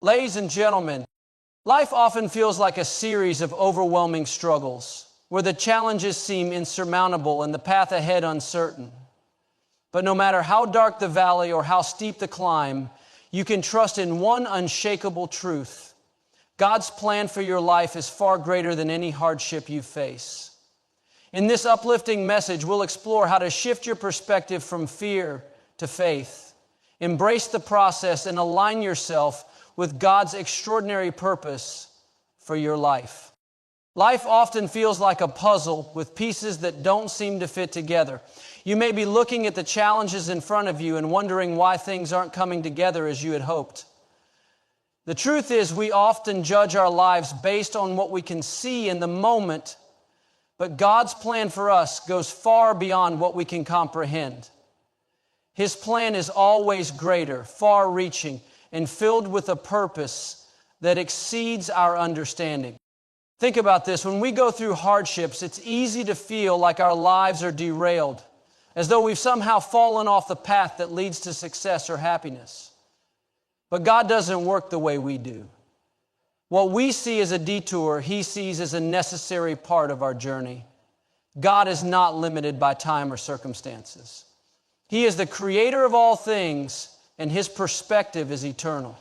Ladies and gentlemen, life often feels like a series of overwhelming struggles, where the challenges seem insurmountable and the path ahead uncertain. But no matter how dark the valley or how steep the climb, you can trust in one unshakable truth. God's plan for your life is far greater than any hardship you face. In this uplifting message, we'll explore how to shift your perspective from fear to faith. Embrace the process and align yourself with God's extraordinary purpose for your life. Life often feels like a puzzle with pieces that don't seem to fit together. You may be looking at the challenges in front of you and wondering why things aren't coming together as you had hoped. The truth is, we often judge our lives based on what we can see in the moment, but God's plan for us goes far beyond what we can comprehend. His plan is always greater, far-reaching, and filled with a purpose that exceeds our understanding. Think about this. When we go through hardships, it's easy to feel like our lives are derailed, as though we've somehow fallen off the path that leads to success or happiness. But God doesn't work the way we do. What we see as a detour, He sees as a necessary part of our journey. God is not limited by time or circumstances. He is the creator of all things, and His perspective is eternal.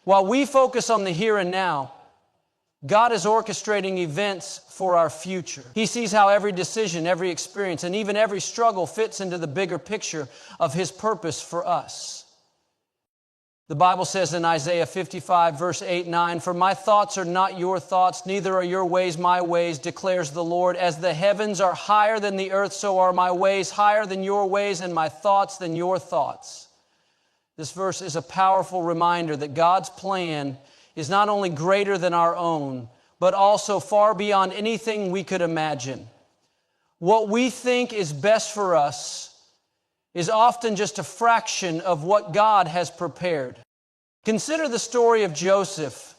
While we focus on the here and now, God is orchestrating events for our future. He sees how every decision, every experience, and even every struggle fits into the bigger picture of His purpose for us. The Bible says in Isaiah 55, verse 8-9, "For my thoughts are not your thoughts, neither are your ways my ways, declares the Lord. As the heavens are higher than the earth, so are my ways higher than your ways, and my thoughts than your thoughts." This verse is a powerful reminder that God's plan is not only greater than our own, but also far beyond anything we could imagine. What we think is best for us is often just a fraction of what God has prepared. Consider the story of Joseph.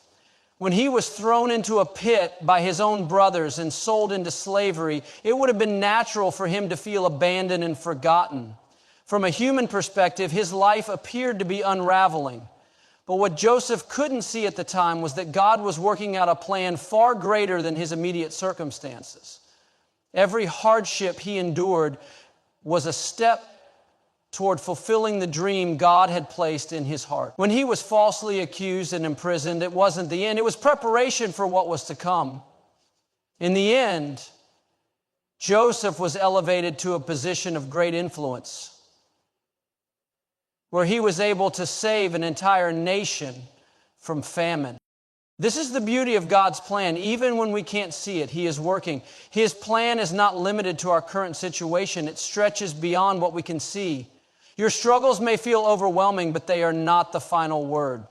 When he was thrown into a pit by his own brothers and sold into slavery, it would have been natural for him to feel abandoned and forgotten. From a human perspective, his life appeared to be unraveling. But what Joseph couldn't see at the time was that God was working out a plan far greater than his immediate circumstances. Every hardship he endured was a step toward fulfilling the dream God had placed in his heart. When he was falsely accused and imprisoned, it wasn't the end. It was preparation for what was to come. In the end, Joseph was elevated to a position of great influence, where he was able to save an entire nation from famine. This is the beauty of God's plan. Even when we can't see it, He is working. His plan is not limited to our current situation. It stretches beyond what we can see. Your struggles may feel overwhelming, but they are not the final word.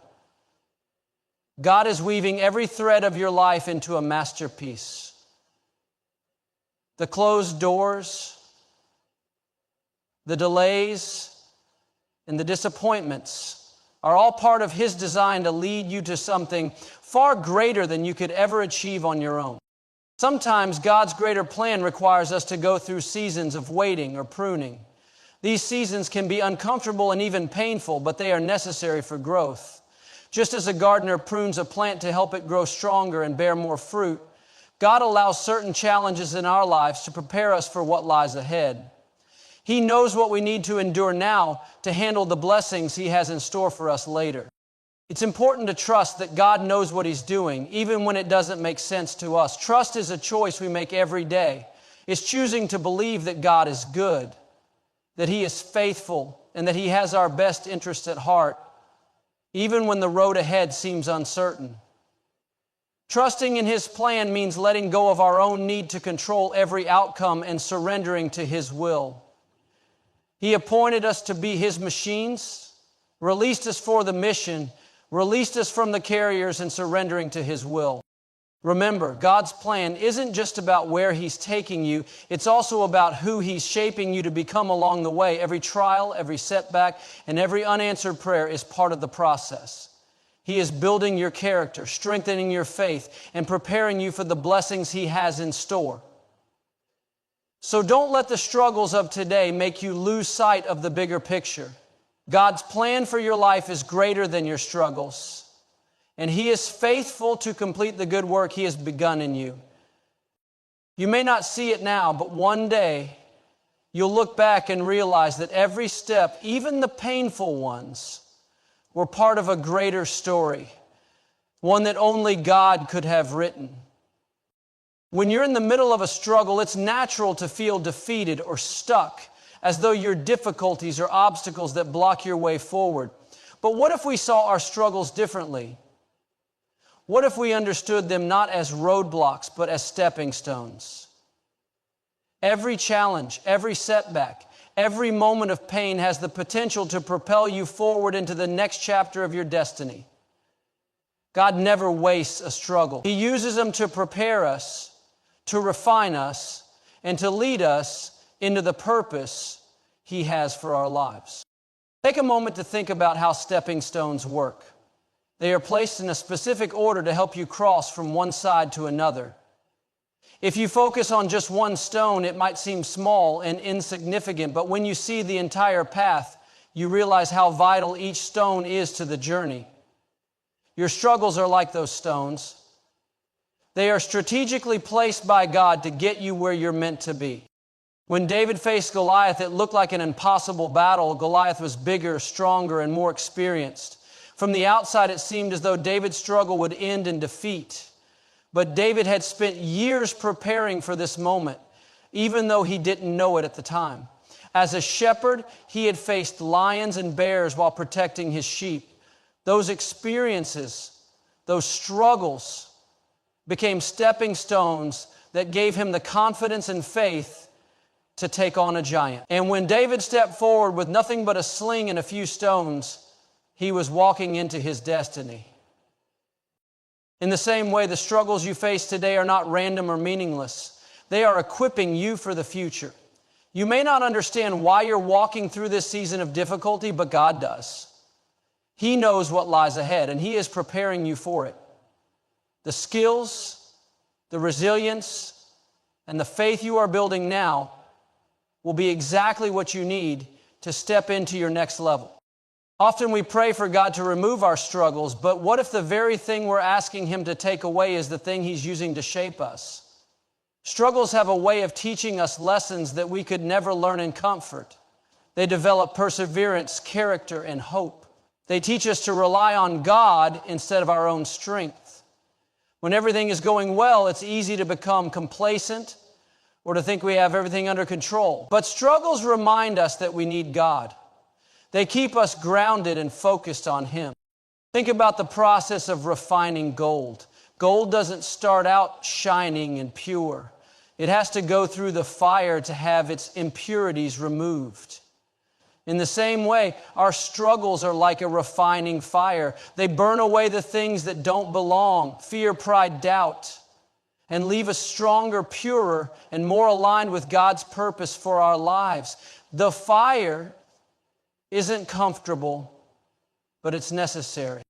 God is weaving every thread of your life into a masterpiece. The closed doors, the delays, and the disappointments are all part of His design to lead you to something far greater than you could ever achieve on your own. Sometimes God's greater plan requires us to go through seasons of waiting or pruning. These seasons can be uncomfortable and even painful, but they are necessary for growth. Just as a gardener prunes a plant to help it grow stronger and bear more fruit, God allows certain challenges in our lives to prepare us for what lies ahead. He knows what we need to endure now to handle the blessings He has in store for us later. It's important to trust that God knows what He's doing, even when it doesn't make sense to us. Trust is a choice we make every day. It's choosing to believe that God is good, that He is faithful, and that He has our best interest at heart, even when the road ahead seems uncertain. Trusting in His plan means letting go of our own need to control every outcome and surrendering to His will. He appointed us to be His machines, released us for the mission, released us from the carriers, and surrendering to His will. Remember, God's plan isn't just about where He's taking you. It's also about who He's shaping you to become along the way. Every trial, every setback, and every unanswered prayer is part of the process. He is building your character, strengthening your faith, and preparing you for the blessings He has in store. So don't let the struggles of today make you lose sight of the bigger picture. God's plan for your life is greater than your struggles. and He is faithful to complete the good work He has begun in you. You may not see it now, but one day you'll look back and realize that every step, even the painful ones, were part of a greater story, one that only God could have written. When you're in the middle of a struggle, it's natural to feel defeated or stuck, as though your difficulties are obstacles that block your way forward. But what if we saw our struggles differently? What if we understood them not as roadblocks, but as stepping stones? Every challenge, every setback, every moment of pain has the potential to propel you forward into the next chapter of your destiny. God never wastes a struggle. He uses them to prepare us, to refine us, and to lead us into the purpose He has for our lives. Take a moment to think about how stepping stones work. They are placed in a specific order to help you cross from one side to another. If you focus on just one stone, it might seem small and insignificant, but when you see the entire path, you realize how vital each stone is to the journey. Your struggles are like those stones. They are strategically placed by God to get you where you're meant to be. When David faced Goliath, it looked like an impossible battle. Goliath was bigger, stronger, and more experienced. From the outside, it seemed as though David's struggle would end in defeat. But David had spent years preparing for this moment, even though he didn't know it at the time. As a shepherd, he had faced lions and bears while protecting his sheep. Those experiences, those struggles, became stepping stones that gave him the confidence and faith to take on a giant. And when David stepped forward with nothing but a sling and a few stones, he was walking into his destiny. In the same way, the struggles you face today are not random or meaningless. They are equipping you for the future. You may not understand why you're walking through this season of difficulty, but God does. He knows what lies ahead, and He is preparing you for it. The skills, the resilience, and the faith you are building now will be exactly what you need to step into your next level. Often we pray for God to remove our struggles, but what if the very thing we're asking Him to take away is the thing He's using to shape us? Struggles have a way of teaching us lessons that we could never learn in comfort. They develop perseverance, character, and hope. They teach us to rely on God instead of our own strength. When everything is going well, it's easy to become complacent or to think we have everything under control. But struggles remind us that we need God. They keep us grounded and focused on Him. Think about the process of refining gold. Gold doesn't start out shining and pure. It has to go through the fire to have its impurities removed. In the same way, our struggles are like a refining fire. They burn away the things that don't belong, fear, pride, doubt, and leave us stronger, purer, and more aligned with God's purpose for our lives. The fire isn't comfortable, but it's necessary.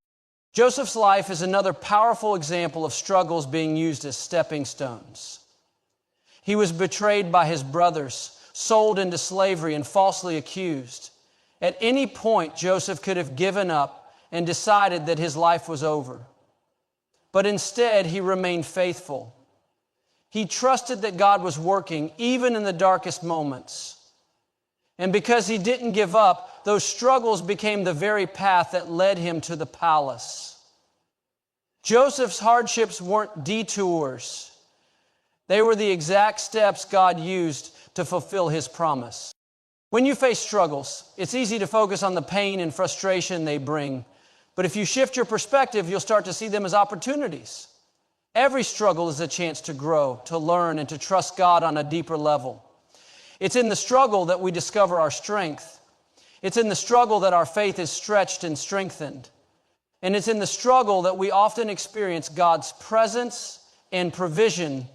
Joseph's life is another powerful example of struggles being used as stepping stones. He was betrayed by his brothers, sold into slavery, and falsely accused. At any point, Joseph could have given up and decided that his life was over. But instead, he remained faithful. He trusted that God was working even in the darkest moments. And because he didn't give up, those struggles became the very path that led him to the palace. Joseph's hardships weren't detours. They were the exact steps God used to fulfill His promise. When you face struggles, it's easy to focus on the pain and frustration they bring. But if you shift your perspective, you'll start to see them as opportunities. Every struggle is a chance to grow, to learn, and to trust God on a deeper level. It's in the struggle that we discover our strength. It's in the struggle that our faith is stretched and strengthened. And it's in the struggle that we often experience God's presence and provision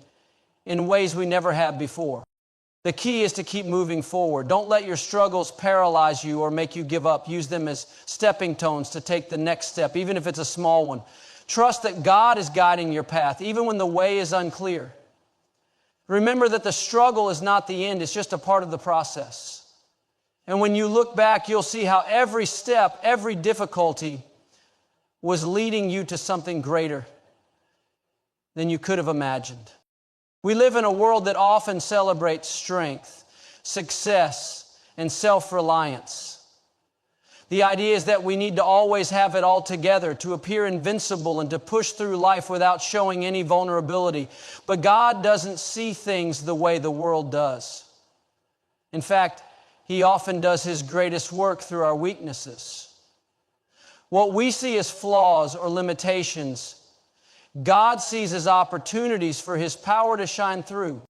in ways we never have before. The key is to keep moving forward. Don't let your struggles paralyze you or make you give up. Use them as stepping stones to take the next step, even if it's a small one. Trust that God is guiding your path, even when the way is unclear. Remember that the struggle is not the end, it's just a part of the process. And when you look back, you'll see how every step, every difficulty was leading you to something greater than you could have imagined. We live in a world that often celebrates strength, success, and self-reliance. The idea is that we need to always have it all together, to appear invincible and to push through life without showing any vulnerability. But God doesn't see things the way the world does. In fact, He often does His greatest work through our weaknesses. What we see as flaws or limitations, God sees as opportunities for His power to shine through.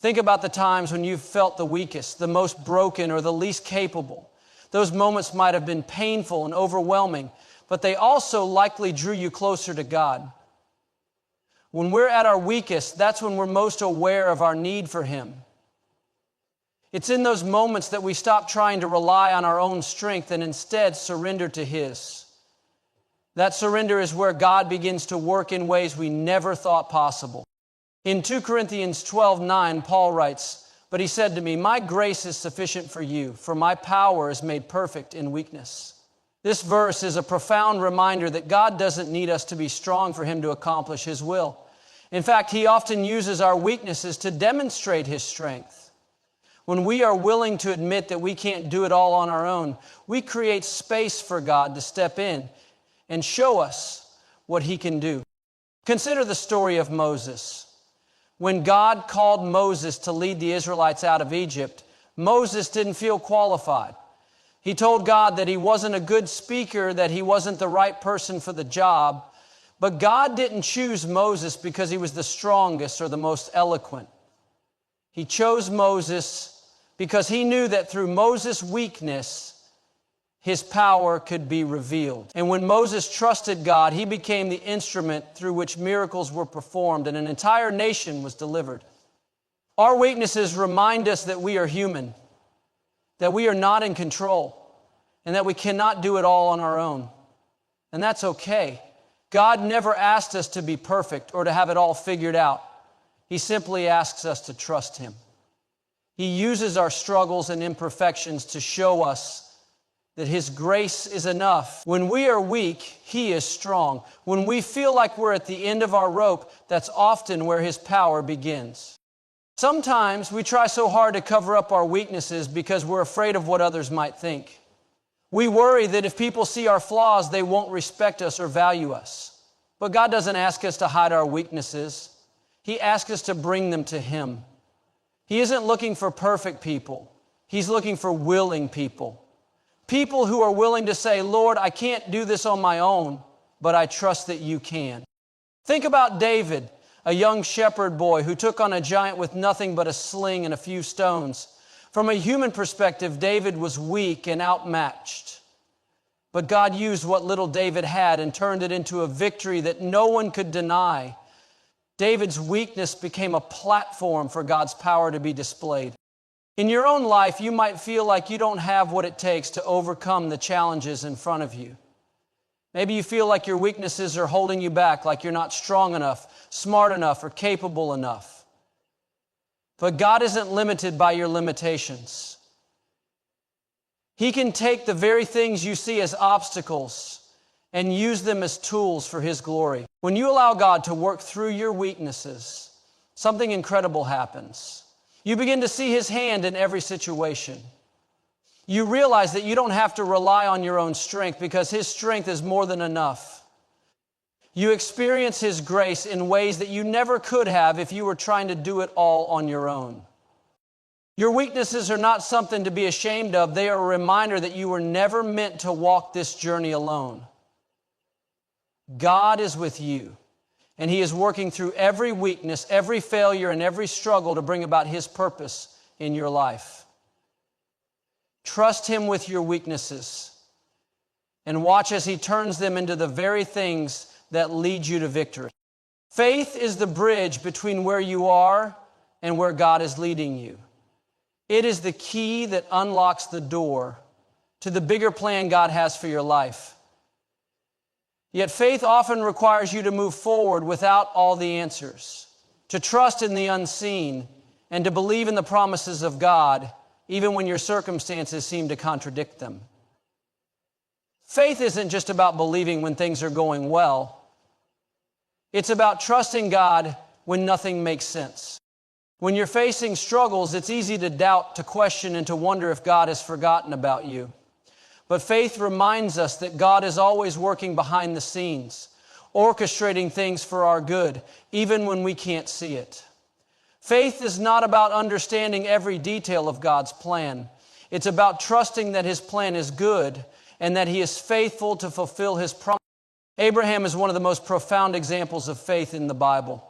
Think about the times when you've felt the weakest, the most broken, or the least capable. Those moments might have been painful and overwhelming, but they also likely drew you closer to God. When we're at our weakest, that's when we're most aware of our need for Him. It's in those moments that we stop trying to rely on our own strength and instead surrender to His. That surrender is where God begins to work in ways we never thought possible. In 2 Corinthians 12:9, Paul writes, "But he said to me, 'My grace is sufficient for you, for my power is made perfect in weakness.'" This verse is a profound reminder that God doesn't need us to be strong for Him to accomplish His will. In fact, He often uses our weaknesses to demonstrate His strength. When we are willing to admit that we can't do it all on our own, we create space for God to step in and show us what He can do. Consider the story of Moses. When God called Moses to lead the Israelites out of Egypt, Moses didn't feel qualified. He told God that he wasn't a good speaker, that he wasn't the right person for the job. But God didn't choose Moses because he was the strongest or the most eloquent. He chose Moses because He knew that through Moses' weakness, His power could be revealed. And when Moses trusted God, he became the instrument through which miracles were performed and an entire nation was delivered. Our weaknesses remind us that we are human, that we are not in control, and that we cannot do it all on our own. And that's okay. God never asked us to be perfect or to have it all figured out. He simply asks us to trust Him. He uses our struggles and imperfections to show us that His grace is enough. When we are weak, He is strong. When we feel like we're at the end of our rope, that's often where His power begins. Sometimes we try so hard to cover up our weaknesses because we're afraid of what others might think. We worry that if people see our flaws, they won't respect us or value us. But God doesn't ask us to hide our weaknesses. He asks us to bring them to Him. He isn't looking for perfect people. He's looking for willing people. People who are willing to say, "Lord, I can't do this on my own, but I trust that You can." Think about David, a young shepherd boy who took on a giant with nothing but a sling and a few stones. From a human perspective, David was weak and outmatched. But God used what little David had and turned it into a victory that no one could deny. David's weakness became a platform for God's power to be displayed. In your own life, you might feel like you don't have what it takes to overcome the challenges in front of you. Maybe you feel like your weaknesses are holding you back, like you're not strong enough, smart enough, or capable enough. But God isn't limited by your limitations. He can take the very things you see as obstacles and use them as tools for His glory. When you allow God to work through your weaknesses, something incredible happens. You begin to see His hand in every situation. You realize that you don't have to rely on your own strength because His strength is more than enough. You experience His grace in ways that you never could have if you were trying to do it all on your own. Your weaknesses are not something to be ashamed of. They are a reminder that you were never meant to walk this journey alone. God is with you. And He is working through every weakness, every failure, and every struggle to bring about His purpose in your life. Trust Him with your weaknesses and watch as He turns them into the very things that lead you to victory. Faith is the bridge between where you are and where God is leading you. It is the key that unlocks the door to the bigger plan God has for your life. Yet faith often requires you to move forward without all the answers, to trust in the unseen, and to believe in the promises of God, even when your circumstances seem to contradict them. Faith isn't just about believing when things are going well. It's about trusting God when nothing makes sense. When you're facing struggles, it's easy to doubt, to question, and to wonder if God has forgotten about you. But faith reminds us that God is always working behind the scenes, orchestrating things for our good, even when we can't see it. Faith is not about understanding every detail of God's plan. It's about trusting that His plan is good and that He is faithful to fulfill His promise. Abraham is one of the most profound examples of faith in the Bible.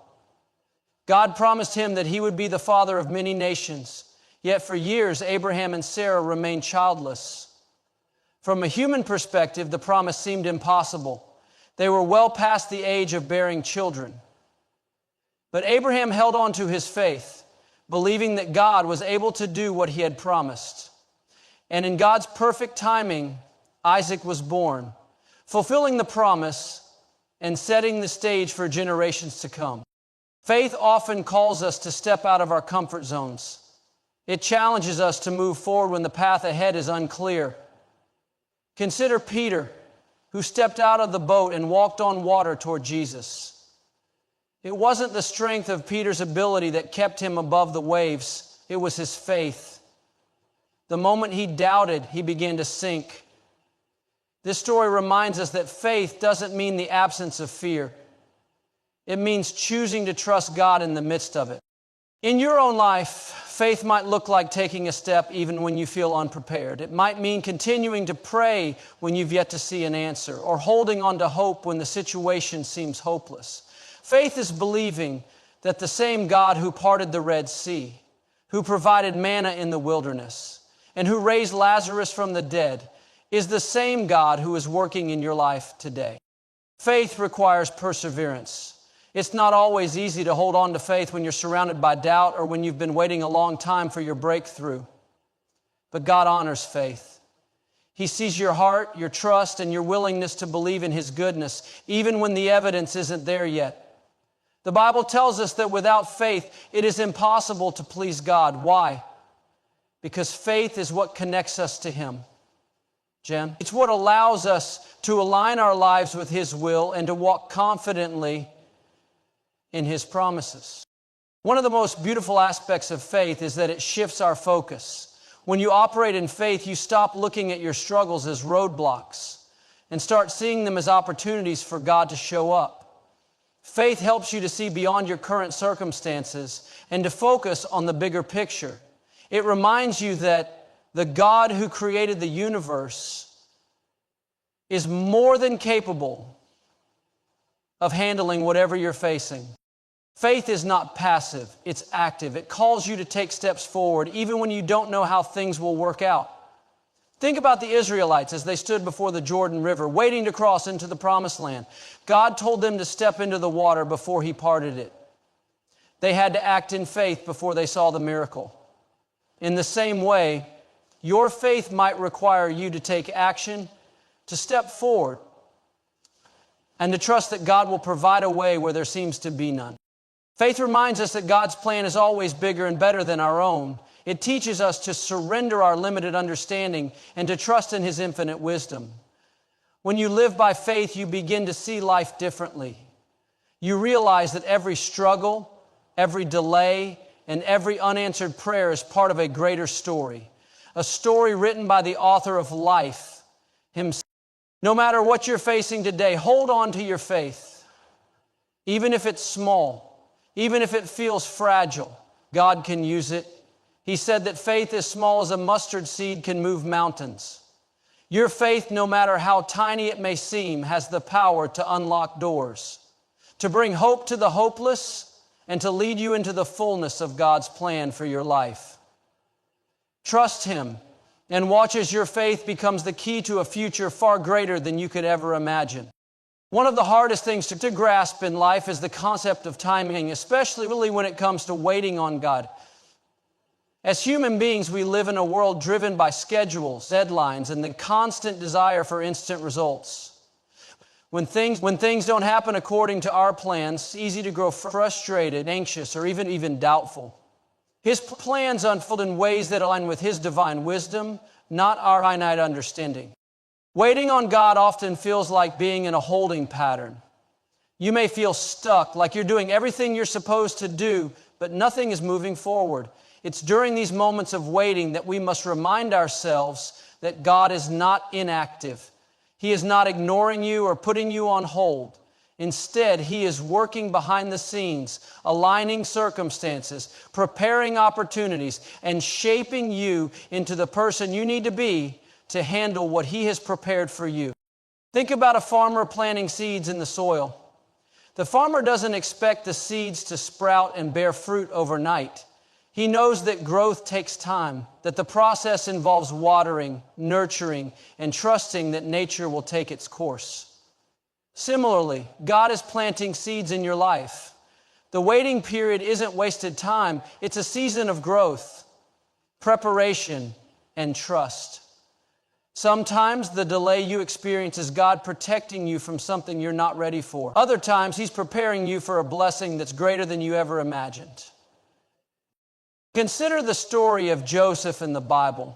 God promised him that he would be the father of many nations, yet for years Abraham and Sarah remained childless. From a human perspective, the promise seemed impossible. They were well past the age of bearing children. But Abraham held on to his faith, believing that God was able to do what He had promised. And in God's perfect timing, Isaac was born, fulfilling the promise and setting the stage for generations to come. Faith often calls us to step out of our comfort zones. It challenges us to move forward when the path ahead is unclear. Consider Peter, who stepped out of the boat and walked on water toward Jesus. It wasn't the strength of Peter's ability that kept him above the waves. It was his faith. The moment he doubted, he began to sink. This story reminds us that faith doesn't mean the absence of fear. It means choosing to trust God in the midst of it. In your own life, faith might look like taking a step even when you feel unprepared. It might mean continuing to pray when you've yet to see an answer, or holding on to hope when the situation seems hopeless. Faith is believing that the same God who parted the Red Sea, who provided manna in the wilderness, and who raised Lazarus from the dead, is the same God who is working in your life today. Faith requires perseverance. It's not always easy to hold on to faith when you're surrounded by doubt or when you've been waiting a long time for your breakthrough. But God honors faith. He sees your heart, your trust, and your willingness to believe in His goodness, even when the evidence isn't there yet. The Bible tells us that without faith, it is impossible to please God. Why? Because faith is what connects us to Him. Jen? It's what allows us to align our lives with His will and to walk confidently in His promises. One of the most beautiful aspects of faith is that it shifts our focus. When you operate in faith, you stop looking at your struggles as roadblocks and start seeing them as opportunities for God to show up. Faith helps you to see beyond your current circumstances and to focus on the bigger picture. It reminds you that the God who created the universe is more than capable of handling whatever you're facing. Faith is not passive, it's active. It calls you to take steps forward even when you don't know how things will work out. Think about the Israelites as they stood before the Jordan River, waiting to cross into the Promised Land. God told them to step into the water before He parted it. They had to act in faith before they saw the miracle. In the same way, your faith might require you to take action, to step forward, and to trust that God will provide a way where there seems to be none. Faith reminds us that God's plan is always bigger and better than our own. It teaches us to surrender our limited understanding and to trust in His infinite wisdom. When you live by faith, you begin to see life differently. You realize that every struggle, every delay, and every unanswered prayer is part of a greater story, a story written by the author of life Himself. No matter what you're facing today, hold on to your faith. Even if it's small, even if it feels fragile, God can use it. He said that faith as small as a mustard seed can move mountains. Your faith, no matter how tiny it may seem, has the power to unlock doors, to bring hope to the hopeless, and to lead you into the fullness of God's plan for your life. Trust Him and watch as your faith becomes the key to a future far greater than you could ever imagine. One of the hardest things to grasp in life is the concept of timing, especially really when it comes to waiting on God. As human beings, we live in a world driven by schedules, deadlines, and the constant desire for instant results. When things don't happen according to our plans, it's easy to grow frustrated, anxious, or even doubtful. His plans unfold in ways that align with His divine wisdom, not our finite understanding. Waiting on God often feels like being in a holding pattern. You may feel stuck, like you're doing everything you're supposed to do, but nothing is moving forward. It's during these moments of waiting that we must remind ourselves that God is not inactive. He is not ignoring you or putting you on hold. Instead, He is working behind the scenes, aligning circumstances, preparing opportunities, and shaping you into the person you need to be to handle what He has prepared for you. Think about a farmer planting seeds in the soil. The farmer doesn't expect the seeds to sprout and bear fruit overnight. He knows that growth takes time, that the process involves watering, nurturing, and trusting that nature will take its course. Similarly, God is planting seeds in your life. The waiting period isn't wasted time. It's a season of growth, preparation, and trust. Sometimes the delay you experience is God protecting you from something you're not ready for. Other times, He's preparing you for a blessing that's greater than you ever imagined. Consider the story of Joseph in the Bible.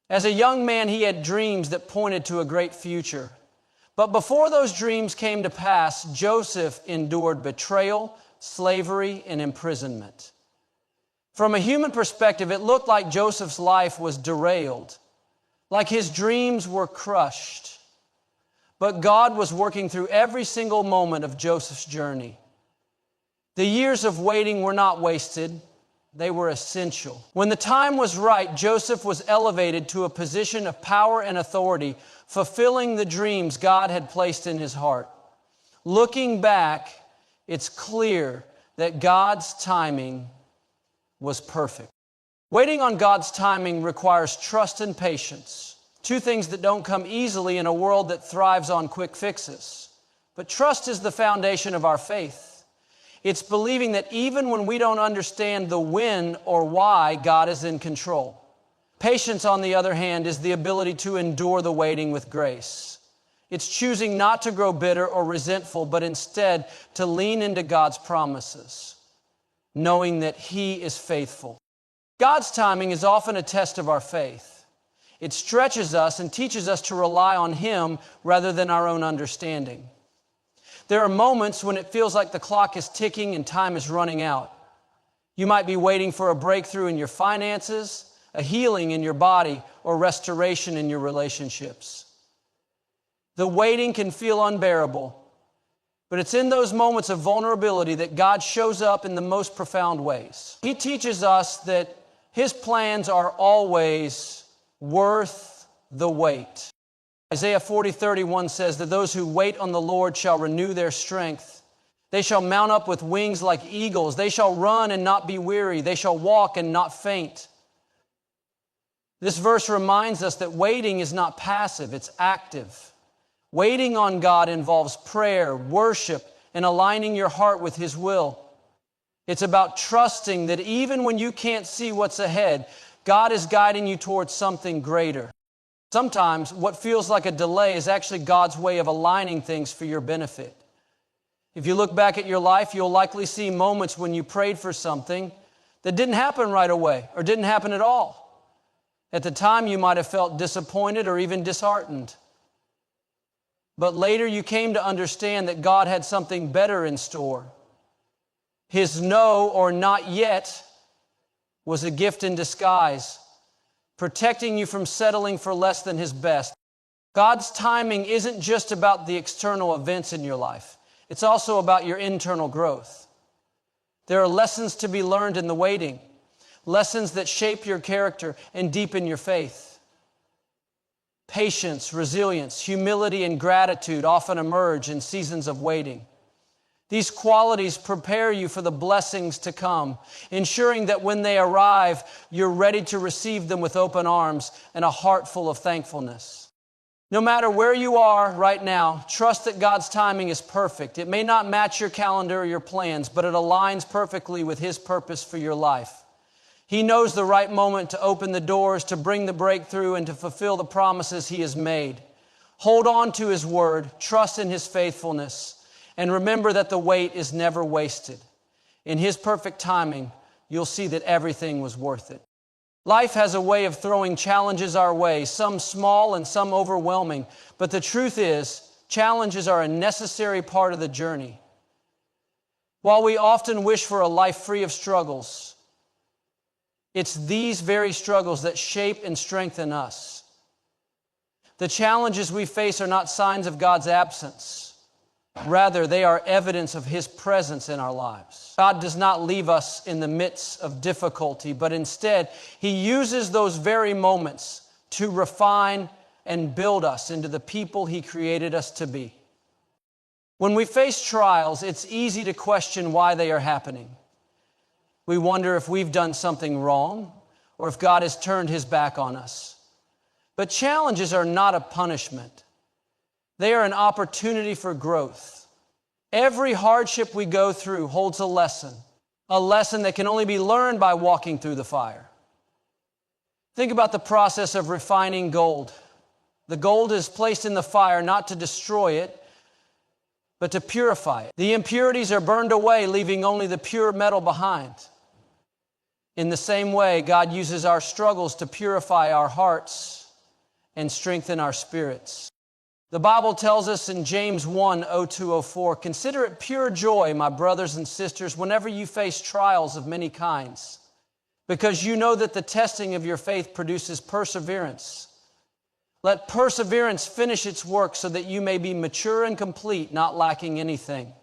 As a young man, he had dreams that pointed to a great future. But before those dreams came to pass, Joseph endured betrayal, slavery, and imprisonment. From a human perspective, it looked like Joseph's life was derailed, like his dreams were crushed. But God was working through every single moment of Joseph's journey. The years of waiting were not wasted. They were essential. When the time was right, Joseph was elevated to a position of power and authority, fulfilling the dreams God had placed in his heart. Looking back, it's clear that God's timing was perfect. Waiting on God's timing requires trust and patience, two things that don't come easily in a world that thrives on quick fixes. But trust is the foundation of our faith. It's believing that even when we don't understand the when or why, God is in control. Patience, on the other hand, is the ability to endure the waiting with grace. It's choosing not to grow bitter or resentful, but instead to lean into God's promises, knowing that He is faithful. God's timing is often a test of our faith. It stretches us and teaches us to rely on Him rather than our own understanding. There are moments when it feels like the clock is ticking and time is running out. You might be waiting for a breakthrough in your finances, a healing in your body, or restoration in your relationships. The waiting can feel unbearable, but it's in those moments of vulnerability that God shows up in the most profound ways. He teaches us that His plans are always worth the wait. Isaiah 40:31 says that those who wait on the Lord shall renew their strength. They shall mount up with wings like eagles. They shall run and not be weary. They shall walk and not faint. This verse reminds us that waiting is not passive, it's active. Waiting on God involves prayer, worship, and aligning your heart with His will. It's about trusting that even when you can't see what's ahead, God is guiding you towards something greater. Sometimes what feels like a delay is actually God's way of aligning things for your benefit. If you look back at your life, you'll likely see moments when you prayed for something that didn't happen right away or didn't happen at all. At the time, you might have felt disappointed or even disheartened. But later you came to understand that God had something better in store. His no or not yet was a gift in disguise, protecting you from settling for less than His best. God's timing isn't just about the external events in your life. It's also about your internal growth. There are lessons to be learned in the waiting, lessons that shape your character and deepen your faith. Patience, resilience, humility, and gratitude often emerge in seasons of waiting. These qualities prepare you for the blessings to come, ensuring that when they arrive, you're ready to receive them with open arms and a heart full of thankfulness. No matter where you are right now, trust that God's timing is perfect. It may not match your calendar or your plans, but it aligns perfectly with His purpose for your life. He knows the right moment to open the doors, to bring the breakthrough, and to fulfill the promises He has made. Hold on to His word, trust in His faithfulness, and remember that the wait is never wasted. In His perfect timing, you'll see that everything was worth it. Life has a way of throwing challenges our way, some small and some overwhelming. But the truth is, challenges are a necessary part of the journey. While we often wish for a life free of struggles, it's these very struggles that shape and strengthen us. The challenges we face are not signs of God's absence. Rather, they are evidence of His presence in our lives. God does not leave us in the midst of difficulty, but instead, He uses those very moments to refine and build us into the people He created us to be. When we face trials, it's easy to question why they are happening. We wonder if we've done something wrong or if God has turned His back on us. But challenges are not a punishment. They are an opportunity for growth. Every hardship we go through holds a lesson that can only be learned by walking through the fire. Think about the process of refining gold. The gold is placed in the fire not to destroy it, but to purify it. The impurities are burned away, leaving only the pure metal behind. In the same way, God uses our struggles to purify our hearts and strengthen our spirits. The Bible tells us in James 1:02-04, "Consider it pure joy, my brothers and sisters, whenever you face trials of many kinds, because you know that the testing of your faith produces perseverance. Let perseverance finish its work so that you may be mature and complete, not lacking anything."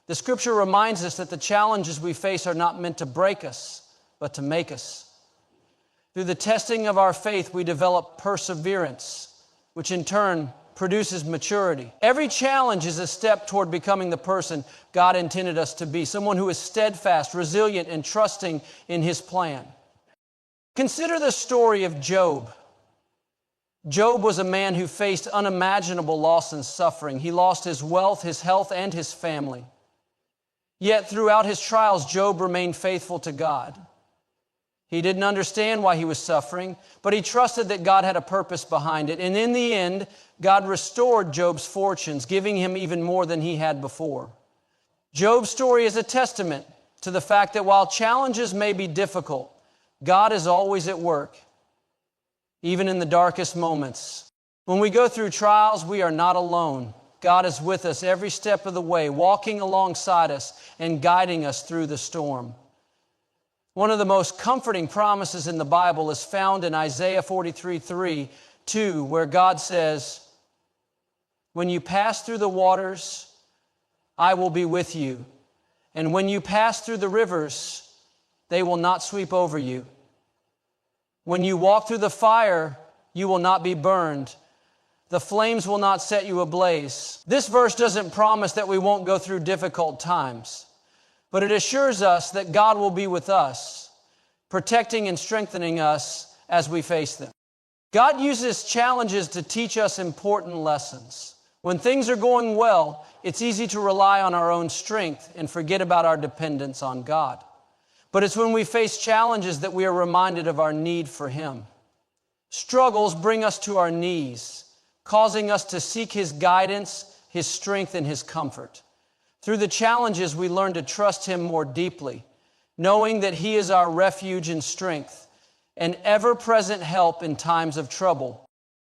The Scripture reminds us that the challenges we face are not meant to break us, but to make us. Through the testing of our faith, we develop perseverance, which in turn produces maturity. Every challenge is a step toward becoming the person God intended us to be, someone who is steadfast, resilient, and trusting in His plan. Consider the story of Job. Job was a man who faced unimaginable loss and suffering. He lost his wealth, his health, and his family. Yet throughout his trials, Job remained faithful to God. He didn't understand why he was suffering, but he trusted that God had a purpose behind it. And in the end, God restored Job's fortunes, giving him even more than he had before. Job's story is a testament to the fact that while challenges may be difficult, God is always at work, even in the darkest moments. When we go through trials, we are not alone. God is with us every step of the way, walking alongside us and guiding us through the storm. One of the most comforting promises in the Bible is found in Isaiah 43:3-2, where God says, "When you pass through the waters, I will be with you. And when you pass through the rivers, they will not sweep over you. When you walk through the fire, you will not be burned. The flames will not set you ablaze." This verse doesn't promise that we won't go through difficult times, but it assures us that God will be with us, protecting and strengthening us as we face them. God uses challenges to teach us important lessons. When things are going well, it's easy to rely on our own strength and forget about our dependence on God. But it's when we face challenges that we are reminded of our need for Him. Struggles bring us to our knees, causing us to seek His guidance, His strength, and His comfort. Through the challenges, we learn to trust Him more deeply, knowing that He is our refuge and strength, and ever-present help in times of trouble.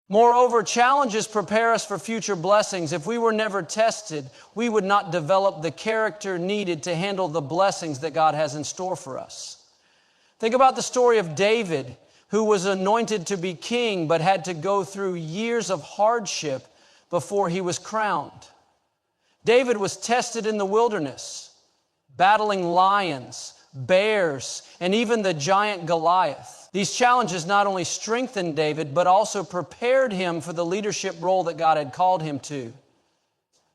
Moreover, challenges prepare us for future blessings. If we were never tested, we would not develop the character needed to handle the blessings that God has in store for us. Think about the story of David, who was anointed to be king, but had to go through years of hardship before he was crowned. David was tested in the wilderness, battling lions, bears, and even the giant Goliath. These challenges not only strengthened David, but also prepared him for the leadership role that God had called him to.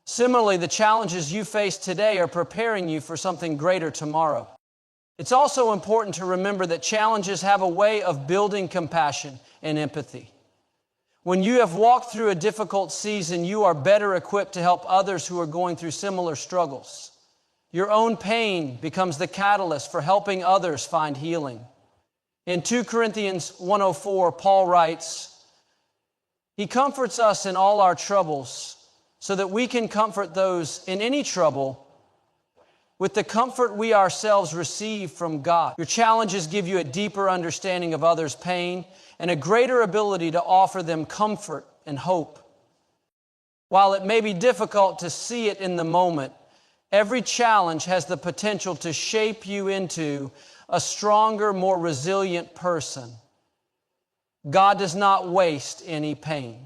Similarly, the challenges you face today are preparing you for something greater tomorrow. It's also important to remember that challenges have a way of building compassion and empathy. When you have walked through a difficult season, you are better equipped to help others who are going through similar struggles. Your own pain becomes the catalyst for helping others find healing. In 2 Corinthians 1:04, Paul writes, "He comforts us in all our troubles so that we can comfort those in any trouble with the comfort we ourselves receive from God. Your challenges give you a deeper understanding of others' pain and a greater ability to offer them comfort and hope. While it may be difficult to see it in the moment, every challenge has the potential to shape you into a stronger, more resilient person. God does not waste any pain.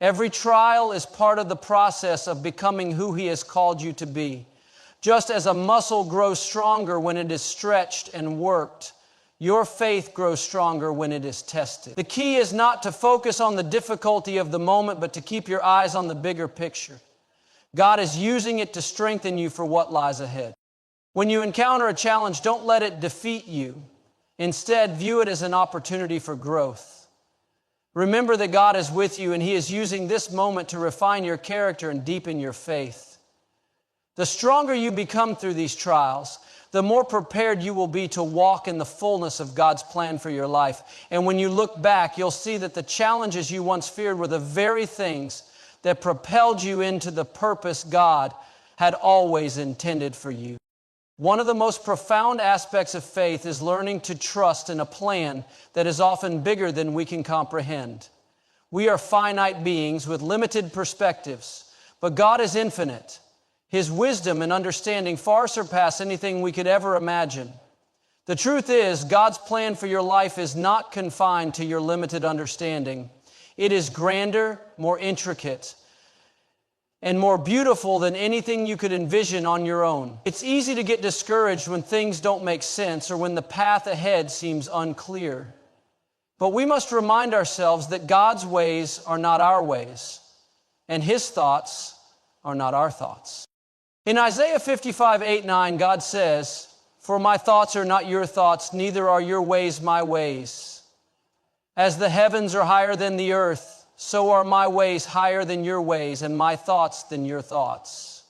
Every trial is part of the process of becoming who He has called you to be. Just as a muscle grows stronger when it is stretched and worked, your faith grows stronger when it is tested. The key is not to focus on the difficulty of the moment, but to keep your eyes on the bigger picture. God is using it to strengthen you for what lies ahead. When you encounter a challenge, don't let it defeat you. Instead, view it as an opportunity for growth. Remember that God is with you and He is using this moment to refine your character and deepen your faith. The stronger you become through these trials, the more prepared you will be to walk in the fullness of God's plan for your life. And when you look back, you'll see that the challenges you once feared were the very things that propelled you into the purpose God had always intended for you. One of the most profound aspects of faith is learning to trust in a plan that is often bigger than we can comprehend. We are finite beings with limited perspectives, but God is infinite. His wisdom and understanding far surpass anything we could ever imagine. The truth is, God's plan for your life is not confined to your limited understanding. It is grander, more intricate, and more beautiful than anything you could envision on your own. It's easy to get discouraged when things don't make sense or when the path ahead seems unclear. But we must remind ourselves that God's ways are not our ways, and His thoughts are not our thoughts. In Isaiah 55:8-9, God says, "For my thoughts are not your thoughts, neither are your ways my ways. As the heavens are higher than the earth, so are my ways higher than your ways, and my thoughts than your thoughts."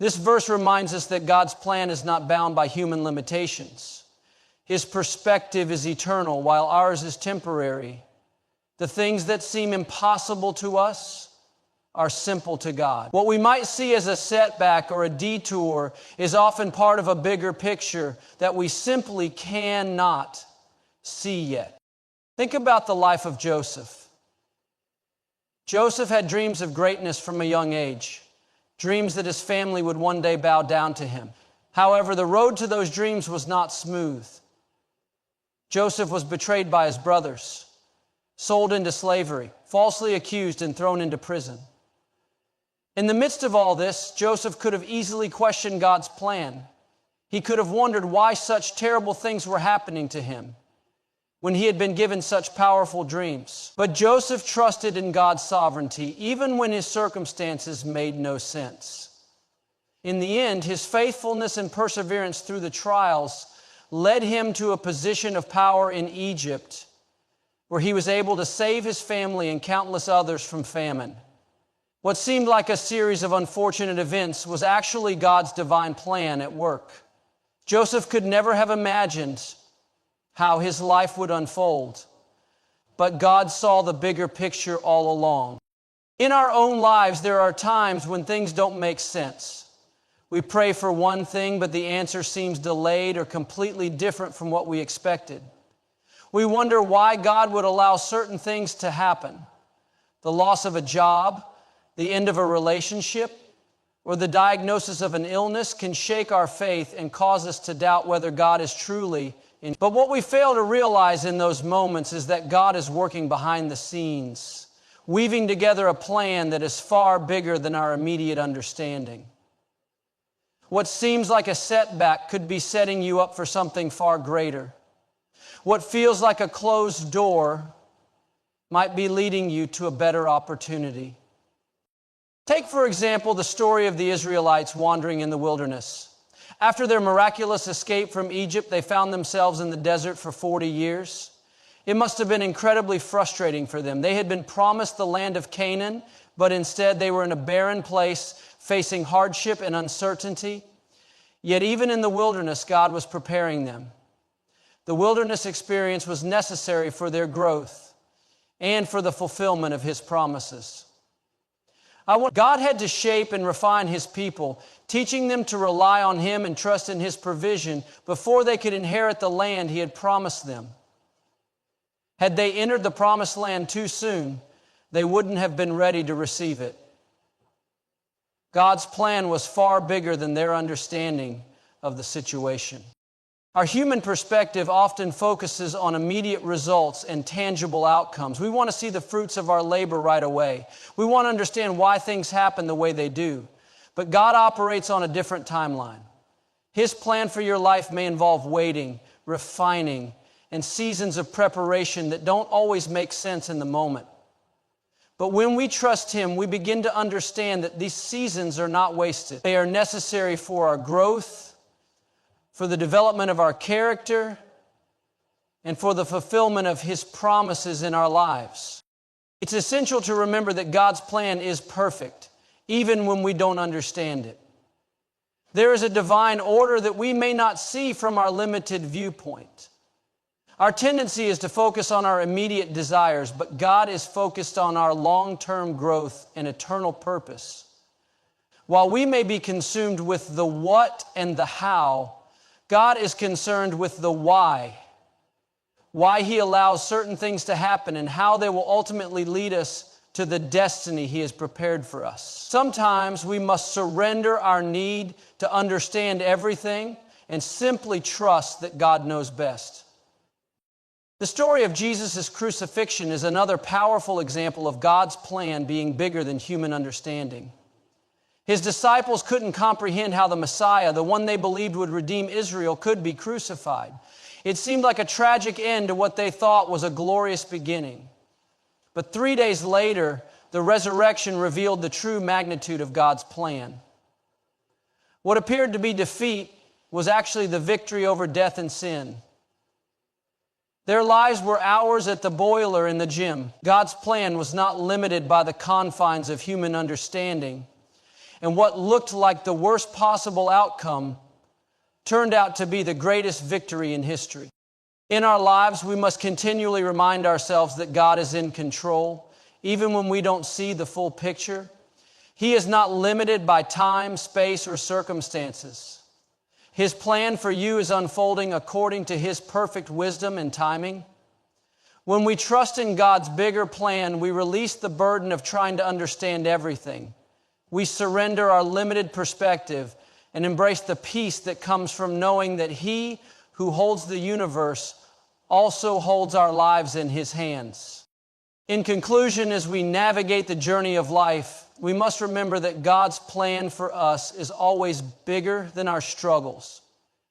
This verse reminds us that God's plan is not bound by human limitations. His perspective is eternal, while ours is temporary. The things that seem impossible to us are simple to God. What we might see as a setback or a detour is often part of a bigger picture that we simply cannot see yet. Think about the life of Joseph. Joseph had dreams of greatness from a young age, dreams that his family would one day bow down to him. However, the road to those dreams was not smooth. Joseph was betrayed by his brothers, sold into slavery, falsely accused and thrown into prison. In the midst of all this, Joseph could have easily questioned God's plan. He could have wondered why such terrible things were happening to him when he had been given such powerful dreams. But Joseph trusted in God's sovereignty, even when his circumstances made no sense. In the end, his faithfulness and perseverance through the trials led him to a position of power in Egypt, where he was able to save his family and countless others from famine. What seemed like a series of unfortunate events was actually God's divine plan at work. Joseph could never have imagined how his life would unfold, but God saw the bigger picture all along. In our own lives, there are times when things don't make sense. We pray for one thing, but the answer seems delayed or completely different from what we expected. We wonder why God would allow certain things to happen. The loss of a job, the end of a relationship, or the diagnosis of an illness can shake our faith and cause us to doubt whether God is truly in. But what we fail to realize in those moments is that God is working behind the scenes, weaving together a plan that is far bigger than our immediate understanding. What seems like a setback could be setting you up for something far greater. What feels like a closed door might be leading you to a better opportunity. Take, for example, the story of the Israelites wandering in the wilderness. After their miraculous escape from Egypt, they found themselves in the desert for 40 years. It must have been incredibly frustrating for them. They had been promised the land of Canaan, but instead they were in a barren place, facing hardship and uncertainty. Yet even in the wilderness, God was preparing them. The wilderness experience was necessary for their growth and for the fulfillment of His promises. God had to shape and refine his people, teaching them to rely on him and trust in his provision before they could inherit the land he had promised them. Had they entered the promised land too soon, they wouldn't have been ready to receive it. God's plan was far bigger than their understanding of the situation. Our human perspective often focuses on immediate results and tangible outcomes. We want to see the fruits of our labor right away. We want to understand why things happen the way they do. But God operates on a different timeline. His plan for your life may involve waiting, refining, and seasons of preparation that don't always make sense in the moment. But when we trust him, we begin to understand that these seasons are not wasted. They are necessary for our growth, for the development of our character, and for the fulfillment of his promises in our lives. It's essential to remember that God's plan is perfect, even when we don't understand it. There is a divine order that we may not see from our limited viewpoint. Our tendency is to focus on our immediate desires, but God is focused on our long-term growth and eternal purpose. While we may be consumed with the what and the how, God is concerned with the why he allows certain things to happen and how they will ultimately lead us to the destiny he has prepared for us. Sometimes we must surrender our need to understand everything and simply trust that God knows best. The story of Jesus' crucifixion is another powerful example of God's plan being bigger than human understanding. His disciples couldn't comprehend how the Messiah, the one they believed would redeem Israel, could be crucified. It seemed like a tragic end to what they thought was a glorious beginning. But 3 days later, the resurrection revealed the true magnitude of God's plan. What appeared to be defeat was actually the victory over death and sin. Their lives were hours at the boiler in the gym. God's plan was not limited by the confines of human understanding. And what looked like the worst possible outcome turned out to be the greatest victory in history. In our lives, we must continually remind ourselves that God is in control, even when we don't see the full picture. He is not limited by time, space, or circumstances. His plan for you is unfolding according to his perfect wisdom and timing. When we trust in God's bigger plan, we release the burden of trying to understand everything. We surrender our limited perspective and embrace the peace that comes from knowing that he who holds the universe also holds our lives in his hands. In conclusion, as we navigate the journey of life, we must remember that God's plan for us is always bigger than our struggles,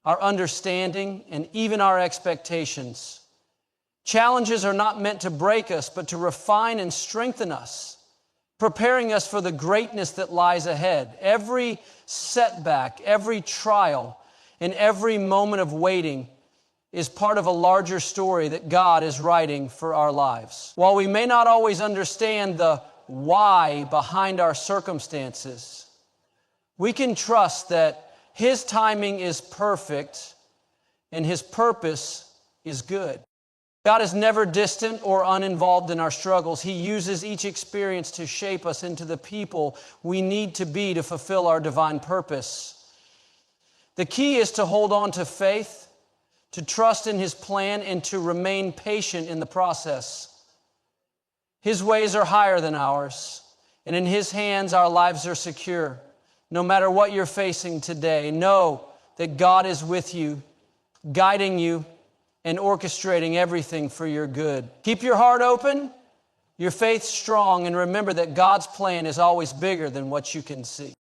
our understanding, and even our expectations. Challenges are not meant to break us, but to refine and strengthen us, preparing us for the greatness that lies ahead. Every setback, every trial, and every moment of waiting is part of a larger story that God is writing for our lives. While we may not always understand the why behind our circumstances, we can trust that his timing is perfect and his purpose is good. God is never distant or uninvolved in our struggles. He uses each experience to shape us into the people we need to be to fulfill our divine purpose. The key is to hold on to faith, to trust in his plan, and to remain patient in the process. His ways are higher than ours, and in his hands our lives are secure. No matter what you're facing today, know that God is with you, guiding you, and orchestrating everything for your good. Keep your heart open, your faith strong, and remember that God's plan is always bigger than what you can see.